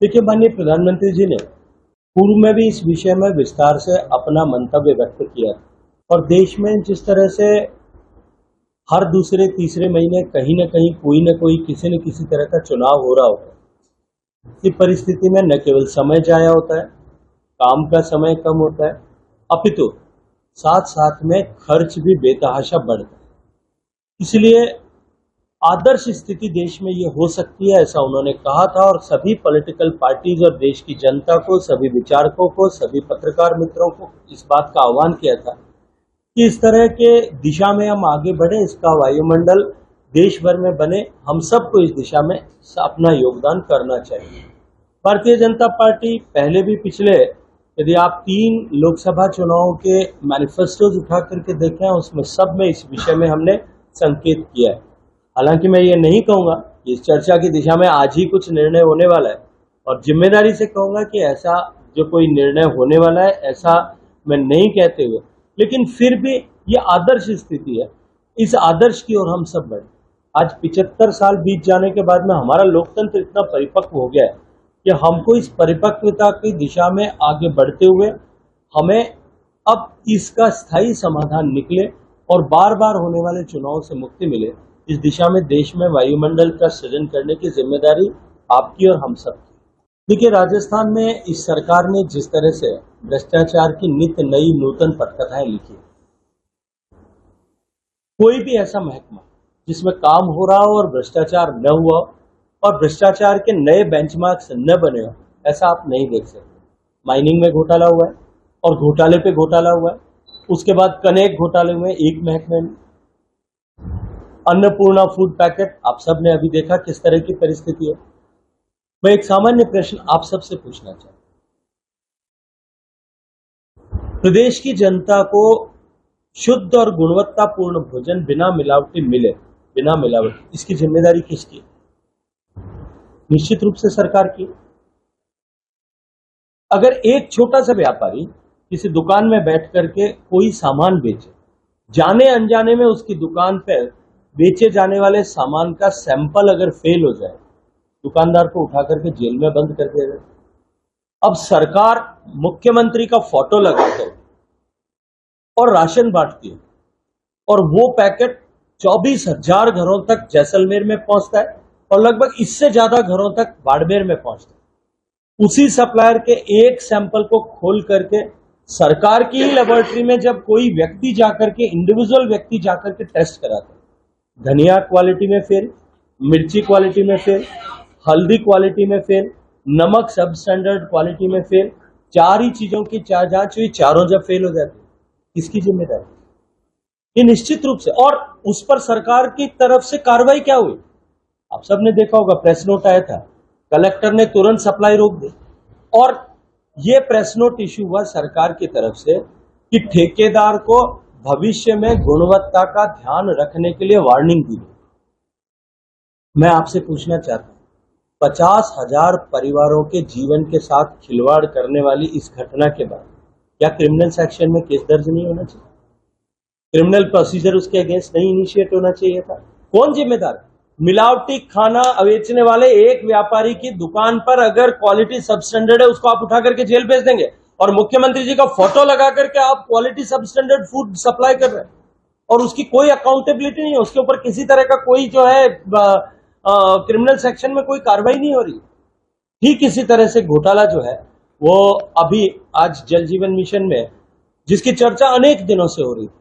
देखिए, माननीय प्रधानमंत्री जी ने पूर्व में भी इस विषय में विस्तार से अपना मंतव्य व्यक्त किया और देश में जिस तरह से हर दूसरे तीसरे महीने कहीं न कोई किसी न किसी तरह का चुनाव हो रहा होता है। इस परिस्थिति में न केवल समय जाया होता है, काम का समय कम होता है, अपितु साथ साथ में खर्च भी बेतहाशा बढ़ता है। इसलिए आदर्श स्थिति देश में ये हो सकती है, ऐसा उन्होंने कहा था और सभी पॉलिटिकल पार्टीज और देश की जनता को, सभी विचारकों को, सभी पत्रकार मित्रों को इस बात का आह्वान किया था कि इस तरह के दिशा में हम आगे बढ़े, इसका वायुमंडल देश भर में बने, हम सबको इस दिशा में अपना योगदान करना चाहिए। भारतीय जनता पार्टी पहले भी पिछले, यदि आप 3 लोकसभा चुनावों के मैनिफेस्टोज उठा करके देखें, उसमें सब में इस विषय में हमने संकेत किया है। हालांकि मैं ये नहीं कहूंगा कि इस चर्चा की दिशा में आज ही कुछ निर्णय होने वाला है, और जिम्मेदारी से कहूंगा कि ऐसा जो कोई निर्णय होने वाला है ऐसा मैं नहीं कहते हुए, लेकिन फिर भी ये आदर्श स्थिति है, इस आदर्श की ओर हम सब बढ़े। आज 75 साल बीत जाने के बाद में हमारा लोकतंत्र इतना परिपक्व हो गया है कि हमको इस परिपक्वता की दिशा में आगे बढ़ते हुए हमें अब इसका स्थायी समाधान निकले और बार बार होने वाले चुनाव से मुक्ति मिले। इस दिशा में देश में वायुमंडल का सृजन करने की जिम्मेदारी आपकी और हम सब की। देखिए, राजस्थान में इस सरकार ने जिस तरह से भ्रष्टाचार की नित्य नई नूतन पटकथाएं लिखी, कोई भी ऐसा महकमा जिसमें काम हो रहा हो और भ्रष्टाचार न हुआ और भ्रष्टाचार के नए बेंचमार्क्स न बने हो, ऐसा आप नहीं देख सकते। माइनिंग में घोटाला हुआ है और घोटाले पे घोटाला हुआ है, उसके बाद कनेक्ट घोटाले हुए एक महकमे में, अन्नपूर्णा फूड पैकेट आप सब ने अभी देखा किस तरह की परिस्थिति है। मैं एक सामान्य प्रश्न आप सबसे पूछना चाहता हूं, प्रदेश की जनता को शुद्ध और गुणवत्तापूर्ण भोजन बिना मिलावटी मिले, बिना मिलावटी, इसकी जिम्मेदारी किसकी? निश्चित रूप से सरकार की। अगर एक छोटा सा व्यापारी किसी दुकान में बैठ करके कोई सामान बेचे, जाने अनजाने में उसकी दुकान पर बेचे जाने वाले सामान का सैंपल अगर फेल हो जाए, दुकानदार को उठा करके जेल में बंद कर दिया जाए। अब सरकार मुख्यमंत्री का फोटो लगाकर और राशन बांटती है और वो पैकेट 24,000 घरों तक जैसलमेर में पहुंचता है और लगभग इससे ज्यादा घरों तक बाड़मेर में पहुंचता है। उसी सप्लायर के एक सैंपल को खोल करके सरकार की ही लेबोरेटरी में जब कोई व्यक्ति जाकर के, इंडिविजुअल व्यक्ति जाकर के टेस्ट कराता है, धनिया क्वालिटी में फेल, मिर्ची क्वालिटी में फेल, हल्दी क्वालिटी में फेल, नमक सब स्टैंडर्ड क्वालिटी में फेल, 4 ही चीजों की जांच हुई, चारों जब फेल हो जाती, किसकी जिम्मेदारी? ये निश्चित रूप से, और उस पर सरकार की तरफ से कार्रवाई क्या हुई? आप सबने देखा होगा, प्रेस नोट आया था, कलेक्टर ने तुरंत सप्लाई रोक दी और ये प्रेस नोट इश्यू हुआ सरकार की तरफ से कि ठेकेदार को भविष्य में गुणवत्ता का ध्यान रखने के लिए वार्निंग दी। मैं आपसे पूछना चाहता हूं, 50,000 परिवारों के जीवन के साथ खिलवाड़ करने वाली इस घटना के बाद क्या क्रिमिनल सेक्शन में केस दर्ज नहीं होना चाहिए? क्रिमिनल प्रोसीजर उसके अगेंस्ट नहीं इनिशिएट होना चाहिए था? कौन जिम्मेदार? मिलावटी खाना बेचने वाले एक व्यापारी की दुकान पर अगर क्वालिटी सबस्टैंडर्ड है, उसको आप उठा करके जेल भेज देंगे और मुख्यमंत्री जी का फोटो लगा करके आप क्वालिटी सबस्टैंडर्ड फूड सप्लाई कर रहे हैं और उसकी कोई अकाउंटेबिलिटी नहीं है, उसके ऊपर किसी तरह का कोई जो है क्रिमिनल सेक्शन में कोई कार्रवाई नहीं हो रही। ठीक इसी तरह से घोटाला जो है वो अभी आज जल जीवन मिशन में, जिसकी चर्चा अनेक दिनों से हो रही थी,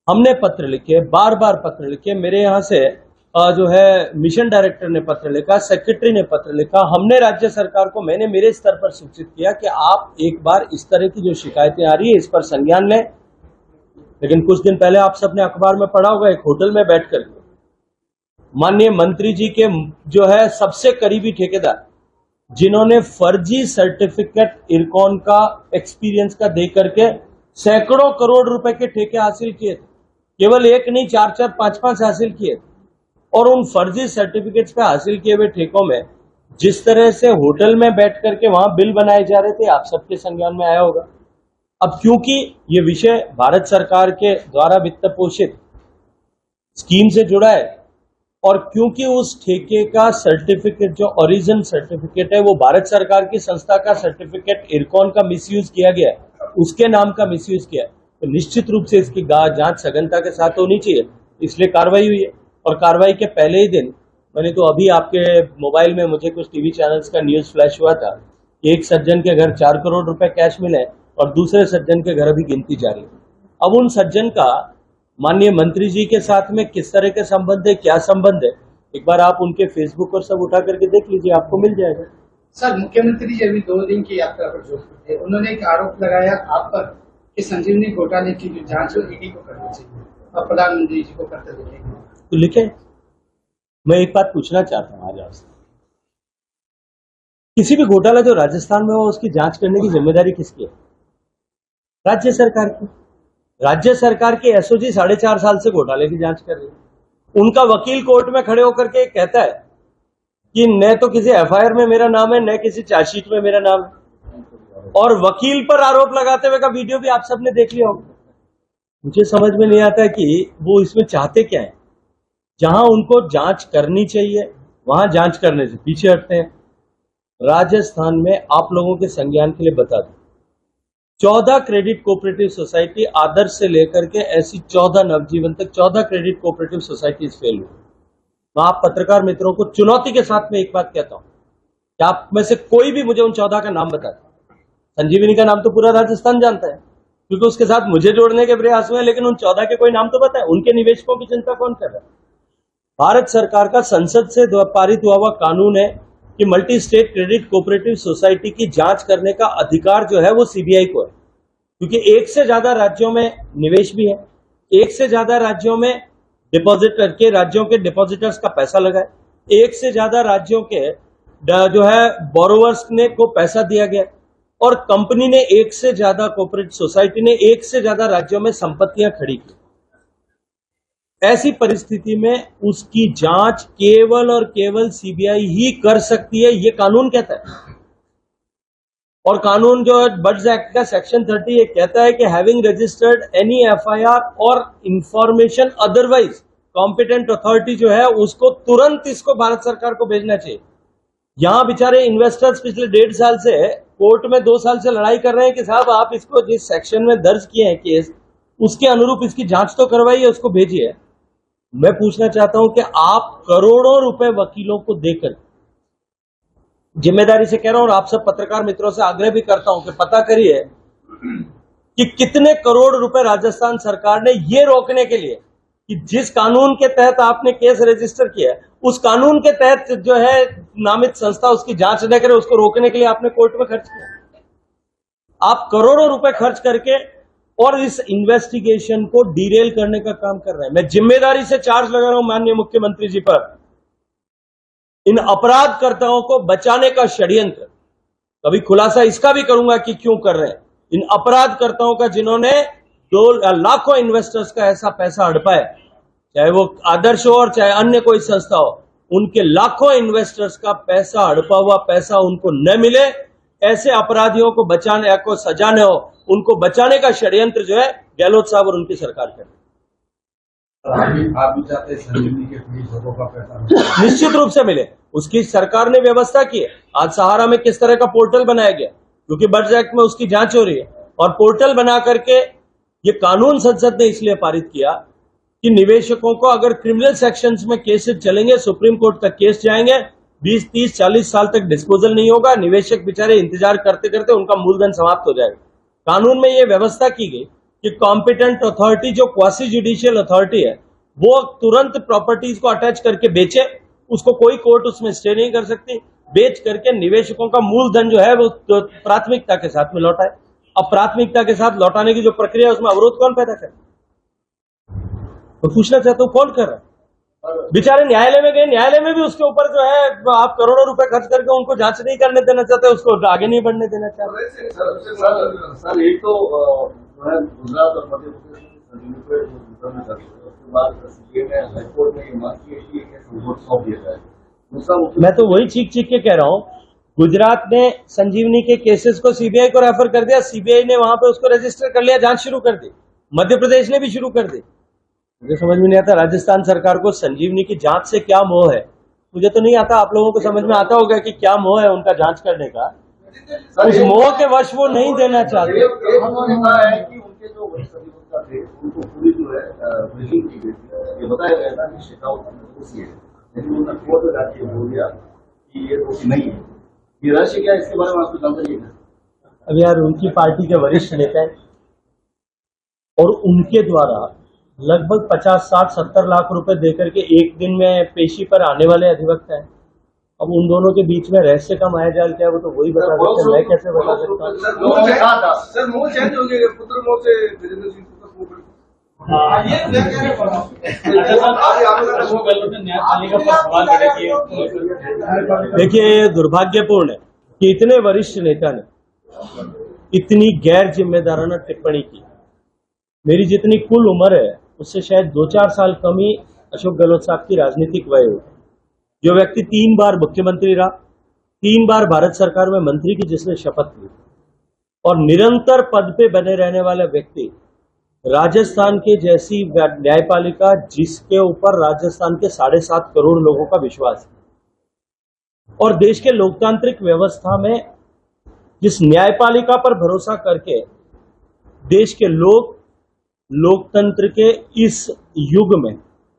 हमने पत्र लिखे, बार बार पत्र लिखे, मेरे यहां से जो है मिशन डायरेक्टर ने पत्र लिखा, सेक्रेटरी ने पत्र लिखा, हमने राज्य सरकार को, मैंने मेरे स्तर पर सूचित किया कि आप एक बार इस तरह की जो शिकायतें आ रही है इस पर संज्ञान लें। लेकिन कुछ दिन पहले आप सबने अखबार में पढ़ा होगा, एक होटल में बैठ कर माननीय मंत्री जी के जो है सबसे करीबी ठेकेदार, जिन्होंने फर्जी सर्टिफिकेट इरकॉन का एक्सपीरियंस का दे करके सैकड़ों करोड़ रुपए के ठेके हासिल किए थे, केवल एक नहीं 4-4, 5-5 हासिल किए थे। और उन फर्जी सर्टिफिकेट्स पे हासिल किए हुए ठेकों में जिस तरह से होटल में बैठ करके वहां बिल बनाए जा रहे थे, आप सबके संज्ञान में आया होगा। अब क्योंकि ये विषय भारत सरकार के द्वारा वित्त पोषित स्कीम से जुड़ा है और क्योंकि उस ठेके का सर्टिफिकेट जो ओरिजिन सर्टिफिकेट है वो भारत सरकार की संस्था का सर्टिफिकेट इरकॉन का मिसयूज किया गया है, उसके नाम का मिसयूज किया है, तो निश्चित रूप से इसकी जांच सघनता के साथ होनी चाहिए। इसलिए कार्रवाई हुई है। और कार्रवाई के पहले ही दिन मैंने तो अभी आपके मोबाइल में मुझे कुछ टीवी चैनल्स का न्यूज फ्लैश हुआ था कि एक सज्जन के घर 4 करोड़ रुपए कैश मिले और दूसरे सज्जन के घर अभी गिनती जारी है। अब उन सज्जन का माननीय मंत्री जी के साथ में किस तरह के संबंध है, क्या संबंध है, एक बार आप उनके फेसबुक पर सब उठा करके देख लीजिए, आपको मिल जाएगा। सर, मुख्यमंत्री जी अभी 2 दिन की यात्रा पर जोधपुर थे, उन्होंने एक आरोप लगाया आप पर कि संजीवनी घोटाले की जो जांच है ईडी को करनी चाहिए और प्रधानमंत्री जी को करते देखेंगे। तो लिखे। मैं एक बात पूछना चाहता हूं आज आपसे, किसी भी घोटाला जो राजस्थान में हो उसकी जांच करने की जिम्मेदारी किसकी है? राज्य सरकार की। राज्य सरकार की एसओजी 4.5 साल से घोटाले की जांच कर रही है। उनका वकील कोर्ट में खड़े होकर के कहता है कि न तो किसी एफआईआर में मेरा नाम है, न किसी चार्जशीट में मेरा नाम है, और वकील पर आरोप लगाते हुए का वीडियो भी आप सबने देख लिया होगा। मुझे समझ में नहीं आता कि वो इसमें चाहते क्या है। जहां उनको जांच करनी चाहिए वहां जांच करने से पीछे हटते हैं। राजस्थान में आप लोगों के संज्ञान के लिए बता दूं, 14 क्रेडिट कोऑपरेटिव सोसाइटी आदर्श से लेकर के ऐसी 14 नवजीवन तक 14 क्रेडिट कोऑपरेटिव सोसाइटी फेल हुई। मैं आप पत्रकार मित्रों को चुनौती के साथ में एक बात कहता हूं कि आप में से कोई भी मुझे उन 14 का नाम बता दे। संजीवनी का नाम तो पूरा राजस्थान जानता है क्योंकि उसके साथ मुझे जोड़ने के प्रयास में, लेकिन उन 14 के कोई नाम तो बताए। उनके निवेशकों की चिंता कौन कर रहा है? भारत सरकार का संसद से पारित हुआ कानून है कि multi state credit cooperative society की जांच करने का अधिकार जो है वो सीबीआई को है, क्योंकि एक से ज्यादा राज्यों में निवेश भी है, एक से ज्यादा राज्यों में डिपॉजिटर के राज्यों के डिपॉजिटर्स का पैसा लगा है, एक से ज्यादा राज्यों के जो है बोरोवर्स ने को पैसा दिया गया, और कंपनी ने एक से ज्यादा कोऑपरेटिव सोसाइटी ने एक से ज्यादा राज्यों में संपत्तियां खड़ी की। ऐसी परिस्थिति में उसकी जांच केवल और केवल सीबीआई ही कर सकती है, ये कानून कहता है। और कानून जो बड्स एक्ट का सेक्शन 30 ये कहता है कि हैविंग रजिस्टर्ड एनी एफआईआर और इंफॉर्मेशन अदरवाइज कॉम्पिटेंट अथॉरिटी जो है उसको तुरंत इसको भारत सरकार को भेजना चाहिए। यहां बेचारे इन्वेस्टर्स पिछले 1.5 साल से कोर्ट में 2 साल से लड़ाई कर रहे हैं कि साहब आप इसको जिस सेक्शन में दर्ज किए हैं केस उसके अनुरूप इसकी जांच तो करवाइए, उसको भेजिए। मैं पूछना चाहता हूं कि आप करोड़ों रुपए वकीलों को देकर, जिम्मेदारी से कह रहा हूं और आप सब पत्रकार मित्रों से आग्रह भी करता हूं कि पता करिए कि कितने करोड़ रुपए राजस्थान सरकार ने ये रोकने के लिए कि जिस कानून के तहत आपने केस रजिस्टर किया है उस कानून के तहत जो है नामित संस्था उसकी जांच न करे, उसको रोकने के लिए आपने कोर्ट में खर्च किया। आप करोड़ों रुपए खर्च करके और इस इन्वेस्टिगेशन को डीरेल करने का काम कर रहे हैं। मैं जिम्मेदारी से चार्ज लगा रहा हूं माननीय मुख्यमंत्री जी पर, इन अपराधकर्ताओं को बचाने का षड्यंत्र, कभी खुलासा इसका भी करूंगा कि क्यों कर रहे हैं, इन अपराधकर्ताओं का जिन्होंने 2 लाखों इन्वेस्टर्स का ऐसा पैसा हड़पा है, चाहे वो आदर्श हो और चाहे अन्य कोई संस्था हो, उनके लाखों इन्वेस्टर्स का पैसा हड़पा हुआ पैसा उनको न मिले, ऐसे अपराधियों को बचाने को सजा न हो, उनको बचाने का षड्यंत्र जो है गहलोत साहब और उनकी सरकार कर आप भी चाहते हैं संजीवनी के पुलिस लोगों का पैसा निश्चित रूप से मिले, उसकी सरकार ने व्यवस्था की है। आज सहारा में किस तरह का पोर्टल बनाया गया, क्योंकि बड्स एक्ट में उसकी जांच हो रही है, और पोर्टल बना करके ये कानून संसद ने इसलिए पारित किया कि निवेशकों को अगर क्रिमिनल सेक्शंस में केसेस चलेंगे, सुप्रीम कोर्ट तक केस जाएंगे, 20, 30, 40 साल तक डिस्पोजल नहीं होगा, निवेशक बेचारे इंतजार करते करते उनका मूलधन समाप्त हो जाएगा। कानून में यह व्यवस्था की गई कि कॉम्पिटेंट अथॉरिटी जो क्वासी जुडिशियल अथॉरिटी है वो तुरंत प्रॉपर्टीज को अटैच करके बेचे, उसको कोई कोर्ट उसमें स्टे नहीं कर सकती, बेच करके निवेशकों का मूलधन जो है वो प्राथमिकता के साथ में लौटाए। अब प्राथमिकता के साथ लौटाने की जो प्रक्रिया है उसमें अवरोध कौन पैदा करे? तो पूछना चाहता हूं कौन कर रहा है? बेचारे न्यायालय में गए, न्यायालय में भी उसके ऊपर जो है आप करोड़ों रुपए खर्च करके उनको जांच नहीं करने देना चाहते, उसको आगे नहीं बढ़ने देना चाहते। सर एक तो गुजरात और मध्य प्रदेश उसके बाद हाईकोर्ट ने ये मांग की है कि सौंप दिया जाए। मैं तो वही चीख चीख के कह रहा हूं, गुजरात ने संजीवनी के केसेस को सीबीआई को रेफर कर दिया, सीबीआई ने वहां पे उसको रजिस्टर कर लिया, जांच शुरू कर दी। मध्य प्रदेश ने भी शुरू कर दी। मुझे समझ में नहीं आता राजस्थान सरकार को संजीवनी की जांच से क्या मोह है, मुझे तो नहीं आता। आप लोगों को समझ में आता होगा कि क्या मोह है उनका जांच करने का। उस मोह के वश वो नहीं देना चाहते। उन्होंने कहा है कि उनके जो वरिष्ठ अधिवक्ता थे उनको पूरी जो है ब्रीफिंग की गई थी। ये बताया गया था कि शेखावत दोषी है, लेकिन उन्होंने कोर्ट में जाके बोल दिया कि ये दोषी नहीं है। ये रहस्य क्या है, इसके बारे में आपको जानकारी है? अब यार उनकी पार्टी के वरिष्ठ नेता है और उनके द्वारा लगभग 50, 60, 70 लाख रुपए देकर के एक दिन में पेशी पर आने वाले अधिवक्ता है। अब उन दोनों के बीच में रहस्य का मायाजाल क्या है वो तो वही बता सकते हैं, मैं कैसे बता सकता हूँ। सर मोह चेंज हो गया, पुत्र मोह से गजेंद्र सिंह देखिए ये दुर्भाग्यपूर्ण है कि इतने वरिष्ठ नेता ने इतनी गैर जिम्मेदाराना टिप्पणी की। मेरी जितनी कुल उम्र है उससे शायद 2-4 साल कम ही अशोक गहलोत साहब की राजनीतिक वय हो। जो व्यक्ति 3 बार मुख्यमंत्री रहा, 3 बार भारत सरकार में मंत्री की जिसने शपथ ली और निरंतर पद पे बने रहने वाला व्यक्ति, राजस्थान के जैसी न्यायपालिका जिसके ऊपर राजस्थान के 7.5 करोड़ लोगों का विश्वास है और देश के लोकतांत्रिक व्यवस्था में जिस न्यायपालिका पर भरोसा करके देश के लोग लोकतंत्र के इस युग में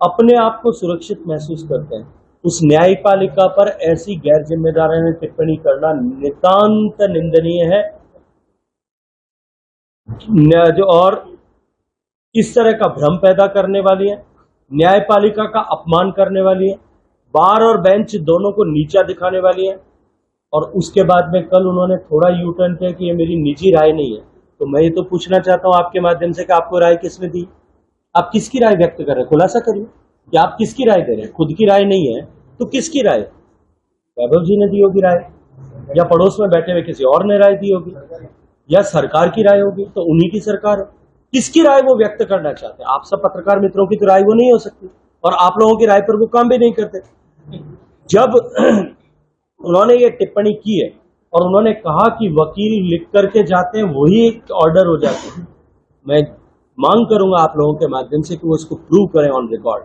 अपने आप को सुरक्षित महसूस करते हैं, उस न्यायपालिका पर ऐसी गैर जिम्मेदाराना टिप्पणी करना नितांत निंदनीय है। और इस तरह का भ्रम पैदा करने वाली है, न्यायपालिका का अपमान करने वाली है, बार और बेंच दोनों को नीचा दिखाने वाली है। और उसके बाद में कल उन्होंने थोड़ा यू टर्न किया कि ये मेरी निजी राय नहीं है। तो मैं ये तो पूछना चाहता हूं आपके माध्यम से कि आपको राय किसने दी? आप किसकी राय व्यक्त कर रहे हैं? खुलासा करिए कि आप किसकी राय दे रहे हैं। खुद की राय नहीं है तो किसकी राय? वैभव जी ने दी होगी राय, या पड़ोस में बैठे हुए किसी और ने राय दी होगी, या सरकार की राय होगी, तो उन्हीं की सरकार है। किसकी राय वो व्यक्त करना चाहते हैं? आप सब पत्रकार मित्रों की तो राय वो नहीं हो सकती और आप लोगों की राय पर वो काम भी नहीं करते। जब उन्होंने ये टिप्पणी की है और उन्होंने कहा कि वकील लिख करके जाते हैं वही एक ऑर्डर हो जाते हैं, मैं मांग करूंगा आप लोगों के माध्यम से कि वो इसको प्रूव करें ऑन रिकॉर्ड,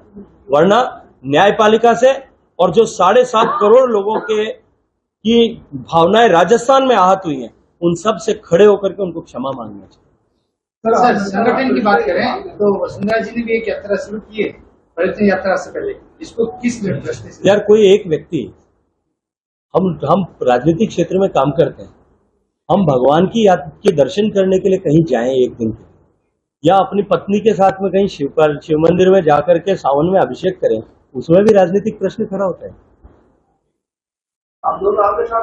वरना न्यायपालिका से और जो 7.5 करोड़ लोगों की भावनाएं राजस्थान में आहत हुई हैं उन सब से खड़े होकर के उनको क्षमा मांगना चाहिए। सर संगठन की बात करें तो वसुंधरा जी ने भी एक यात्रा शुरू की है पर्यटन यात्रा से पहले, इसको किस दृष्टि से? यार कोई एक व्यक्ति, हम राजनीतिक क्षेत्र में काम करते हैं, हम भगवान के दर्शन करने के लिए कहीं जाएं एक दिन के, या अपनी पत्नी के साथ में कहीं शिव मंदिर में जाकर के सावन में अभिषेक करें, उसमें भी राजनीतिक प्रश्न खड़ा होता है। आप दोनों आपके साथ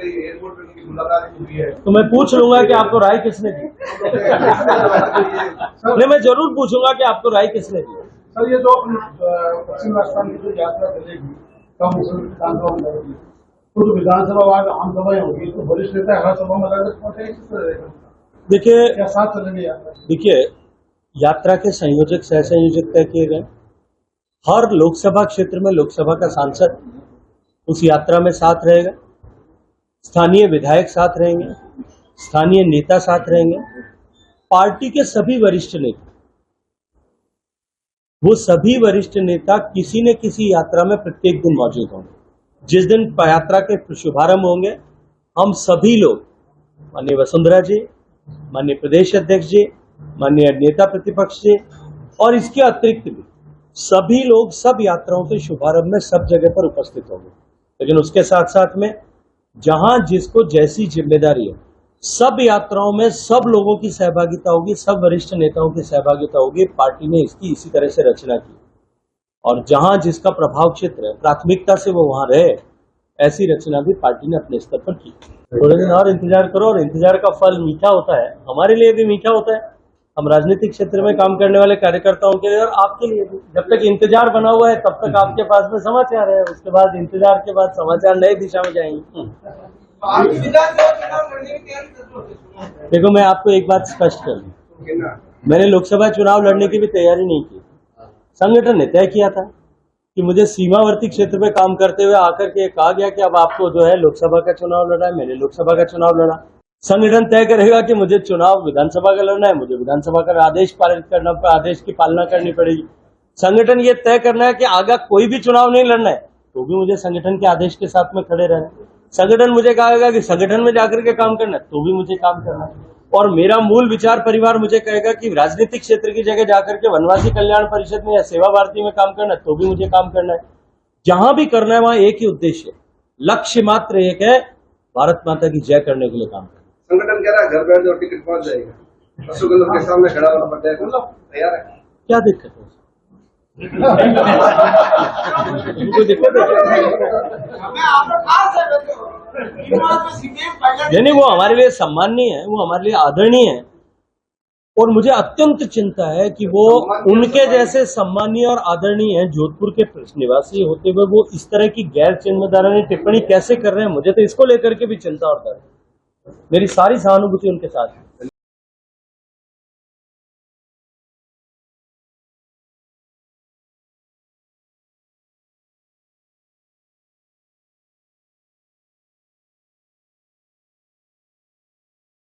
एयरपोर्ट पे की मुलाकात हुई है तो मैं पूछ लूंगा कि आपको राय किसने दी। नहीं, मैं जरूर पूछूंगा कि आपको राय किसने दी। सर ये जो पश्चिम राजस्थान की जो यात्रा चलेगी तो विधानसभा वाद आम सभाएं होगी तो वरिष्ठ नेता हर सभा में रहेगा। देखिए क्या साथ चलेंगे यात्रा? देखिए यात्रा के संयोजक सह संयोजक तय किए गए। हर लोकसभा क्षेत्र में लोकसभा का सांसद उस यात्रा में साथ रहेगा, स्थानीय विधायक साथ रहेंगे, स्थानीय नेता साथ रहेंगे, पार्टी के सभी वरिष्ठ नेता, वो सभी वरिष्ठ नेता किसी न किसी यात्रा में प्रत्येक दिन मौजूद होंगे। जिस दिन यात्रा के शुभारंभ होंगे हम सभी लोग, माननीय वसुंधरा जी, माननीय प्रदेश अध्यक्ष जी, माननीय नेता प्रतिपक्ष जी और इसके अतिरिक्त भी सभी लोग सब यात्राओं के शुभारंभ में सब जगह पर उपस्थित होंगे। लेकिन उसके साथ साथ में जहां जिसको जैसी जिम्मेदारी है, सब यात्राओं में सब लोगों की सहभागिता होगी, सब वरिष्ठ नेताओं की सहभागिता होगी। पार्टी ने इसकी इसी तरह से रचना की और जहां जिसका प्रभाव क्षेत्र है प्राथमिकता से वो वहां रहे, ऐसी रचना भी पार्टी ने अपने स्तर पर की। थोड़े दिन और इंतजार करो और इंतजार का फल मीठा होता है, हमारे लिए भी मीठा होता है, हम राजनीतिक क्षेत्र में काम करने वाले कार्यकर्ताओं के लिए और आपके लिए भी। जब तक इंतजार बना हुआ है तब तक आपके पास में समाचार है, उसके बाद इंतजार के बाद समाचार नई दिशा में जाएंगे। देखो मैं आपको एक बात स्पष्ट कर दूं, मैंने लोकसभा चुनाव लड़ने की भी तैयारी नहीं की। संगठन ने तय किया था कि मुझे सीमावर्ती क्षेत्र में काम करते हुए आकर के कहा गया कि अब आपको जो है लोकसभा का चुनाव लड़ा है, मैंने लोकसभा का चुनाव लड़ा। संगठन तय करेगा कि मुझे चुनाव विधानसभा का लड़ना है, मुझे विधानसभा का आदेश पारित करना, आदेश की पालना करनी पड़ेगी। संगठन ये तय करना है कि आगे कोई भी चुनाव नहीं लड़ना है, तो भी मुझे संगठन के आदेश के साथ में खड़े रहना है। संगठन मुझे कहेगा कि संगठन में जाकर के काम करना है, तो भी मुझे काम करना है। और मेरा मूल विचार परिवार मुझे कहेगा कि राजनीतिक क्षेत्र की जगह जाकर के वनवासी कल्याण परिषद में या सेवा भारती में काम करना है, तो भी मुझे काम करना है। जहां भी करना है वहां एक ही उद्देश्य, लक्ष्य मात्र एक है, भारत माता की जय करने के लिए काम करना। संगठन कह रहा है घर बैठ जाओ टिकट पहुंच जाएगा, अशोक गहलोत के सामने खड़ा होना पड़ जाएगा, तैयार है? क्या दिक्कत है? कोई दिक्कत है? नहीं, वो हमारे लिए सम्माननीय है, वो हमारे लिए आदरणीय है। और मुझे अत्यंत चिंता है कि वो उनके जैसे सम्मानीय और आदरणीय है जोधपुर के निवासी होते हुए वो इस तरह की गैर जिम्मेदारानी टिप्पणी कैसे कर रहे हैं। मुझे तो इसको लेकर के भी चिंता और डर है। मेरी सारी सहानुभूति उनके साथ है।